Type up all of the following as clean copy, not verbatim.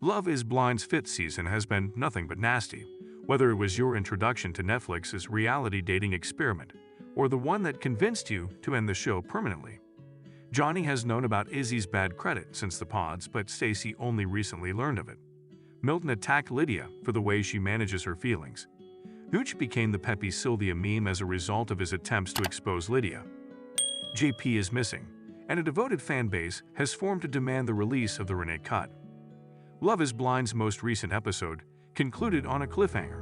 Love is Blind's fifth season has been nothing but nasty, whether it was your introduction to Netflix's reality dating experiment or the one that convinced you to end the show permanently. Johnny has known about Izzy's bad credit since the pods, but Stacey only recently learned of it. Milton attacked Lydia for the way she manages her feelings. Hooch became the Pepe Sylvia meme as a result of his attempts to expose Lydia. JP is missing, and a devoted fan base has formed to demand the release of the Renee cut. Love is Blind's most recent episode concluded on a cliffhanger.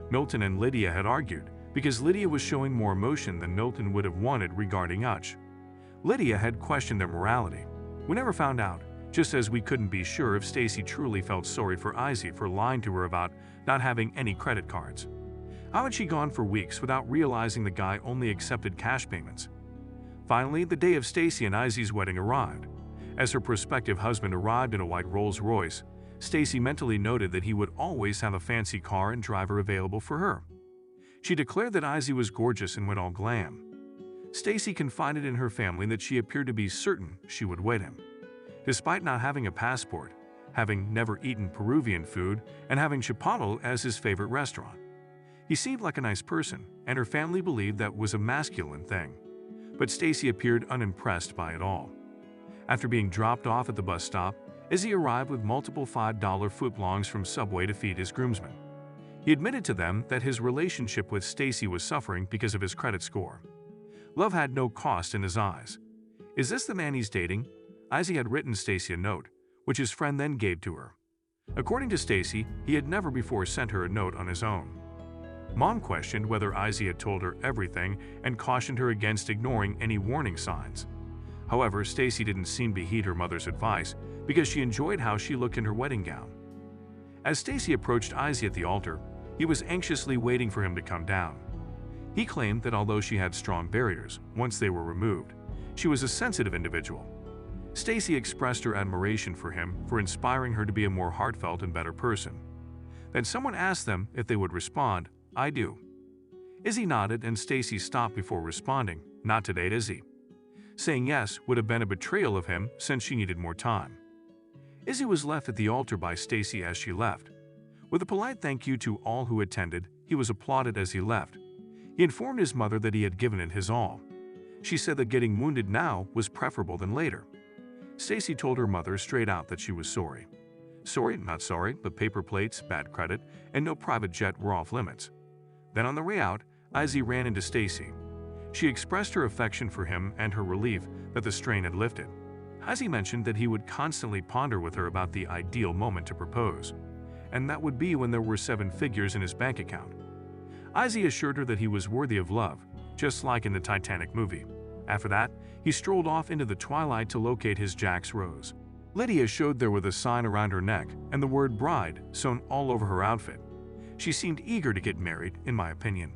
Milton and Lydia had argued because Lydia was showing more emotion than Milton would have wanted regarding Hutch. Lydia had questioned their morality. We never found out, just as we couldn't be sure if Stacey truly felt sorry for Izzy for lying to her about not having any credit cards. How had she gone for weeks without realizing the guy only accepted cash payments? Finally, the day of Stacey and Izzy's wedding arrived. As her prospective husband arrived in a white Rolls-Royce, Stacey mentally noted that he would always have a fancy car and driver available for her. She declared that Izzy was gorgeous and went all glam. Stacey confided in her family that she appeared to be certain she would wed him. Despite not having a passport, having never eaten Peruvian food, and having Chipotle as his favorite restaurant. He seemed like a nice person, and her family believed that was a masculine thing. But Stacey appeared unimpressed by it all. After being dropped off at the bus stop, Izzy arrived with multiple $5 footlongs from Subway to feed his groomsmen. He admitted to them that his relationship with Stacey was suffering because of his credit score. Love had no cost in his eyes. Is this the man he's dating? Izzy had written Stacey a note, which his friend then gave to her. According to Stacey, he had never before sent her a note on his own. Mom questioned whether Izzy had told her everything and cautioned her against ignoring any warning signs. However, Stacey didn't seem to heed her mother's advice because she enjoyed how she looked in her wedding gown. As Stacey approached Izzy at the altar, he was anxiously waiting for him to come down. He claimed that although she had strong barriers, once they were removed, she was a sensitive individual. Stacey expressed her admiration for him for inspiring her to be a more heartfelt and better person. Then someone asked them if they would respond, "I do." Izzy nodded and Stacey stopped before responding, "Not today, Izzy." Saying yes would have been a betrayal of him since she needed more time. Izzy was left at the altar by Stacey as she left. With a polite thank you to all who attended, he was applauded as he left. He informed his mother that he had given it his all. She said that getting wounded now was preferable than later. Stacey told her mother straight out that she was sorry. Sorry, not sorry, but paper plates, bad credit, and no private jet were off limits. Then on the way out, Izzy ran into Stacey. She expressed her affection for him and her relief that the strain had lifted. Izzy mentioned that he would constantly ponder with her about the ideal moment to propose, and that would be when there were 7 figures in his bank account. Izzy assured her that he was worthy of love, just like in the Titanic movie. After that, he strolled off into the twilight to locate his Jack's rose. Lydia showed there with a sign around her neck and the word bride sewn all over her outfit. She seemed eager to get married, in my opinion.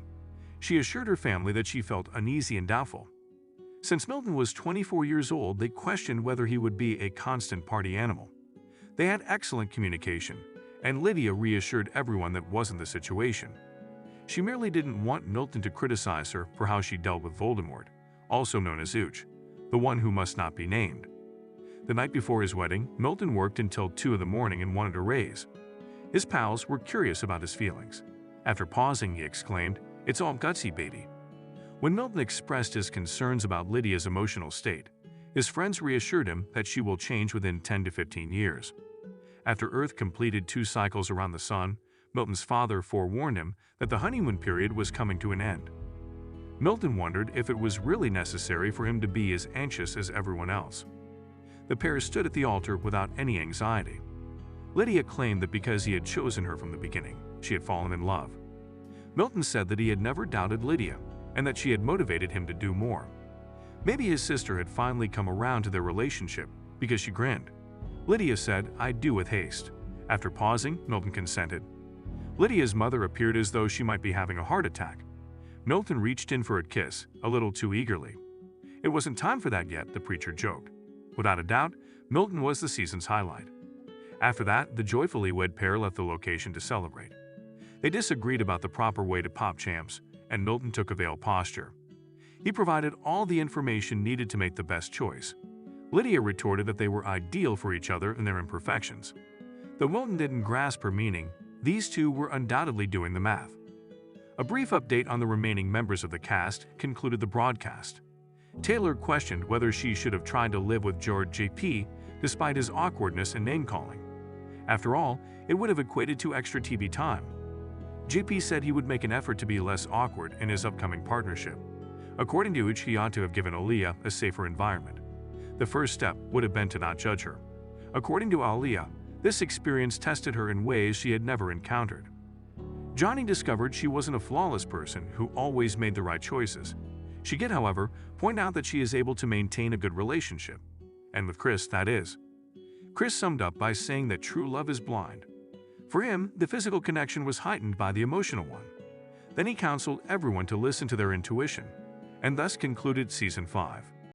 She assured her family that she felt uneasy and doubtful. Since Milton was 24 years old, they questioned whether he would be a constant party animal. They had excellent communication, and Lydia reassured everyone that wasn't the situation. She merely didn't want Milton to criticize her for how she dealt with Voldemort, also known as Hooch, the one who must not be named. The night before his wedding, Milton worked until 2 in the morning and wanted a raise. His pals were curious about his feelings. After pausing, he exclaimed, "It's all gutsy, baby." When Milton expressed his concerns about Lydia's emotional state, his friends reassured him that she will change within 10 to 15 years. After Earth completed 2 cycles around the sun, Milton's father forewarned him that the honeymoon period was coming to an end. Milton wondered if it was really necessary for him to be as anxious as everyone else. The pair stood at the altar without any anxiety. Lydia claimed that because he had chosen her from the beginning, she had fallen in love. Milton said that he had never doubted Lydia and that she had motivated him to do more. Maybe his sister had finally come around to their relationship because she grinned. Lydia said, "I do," with haste. After pausing, Milton consented. Lydia's mother appeared as though she might be having a heart attack. Milton reached in for a kiss, a little too eagerly. It wasn't time for that yet, the preacher joked. Without a doubt, Milton was the season's highlight. After that, the joyfully wed pair left the location to celebrate. They disagreed about the proper way to pop champs, and Milton took a veiled posture. He provided all the information needed to make the best choice. Lydia retorted that they were ideal for each other in their imperfections. Though Wilton didn't grasp her meaning, these two were undoubtedly doing the math. A brief update on the remaining members of the cast concluded the broadcast. Taylor questioned whether she should have tried to live with George J.P. despite his awkwardness and name-calling. After all, it would have equated to extra TV time. JP said he would make an effort to be less awkward in his upcoming partnership. According to Uch, he ought to have given Aaliyah a safer environment. The first step would have been to not judge her. According to Aaliyah, this experience tested her in ways she had never encountered. Johnny discovered she wasn't a flawless person who always made the right choices. She did, however, point out that she is able to maintain a good relationship. And with Chris, that is. Chris summed up by saying that true love is blind. For him, the physical connection was heightened by the emotional one. Then he counseled everyone to listen to their intuition, and thus concluded Season 5.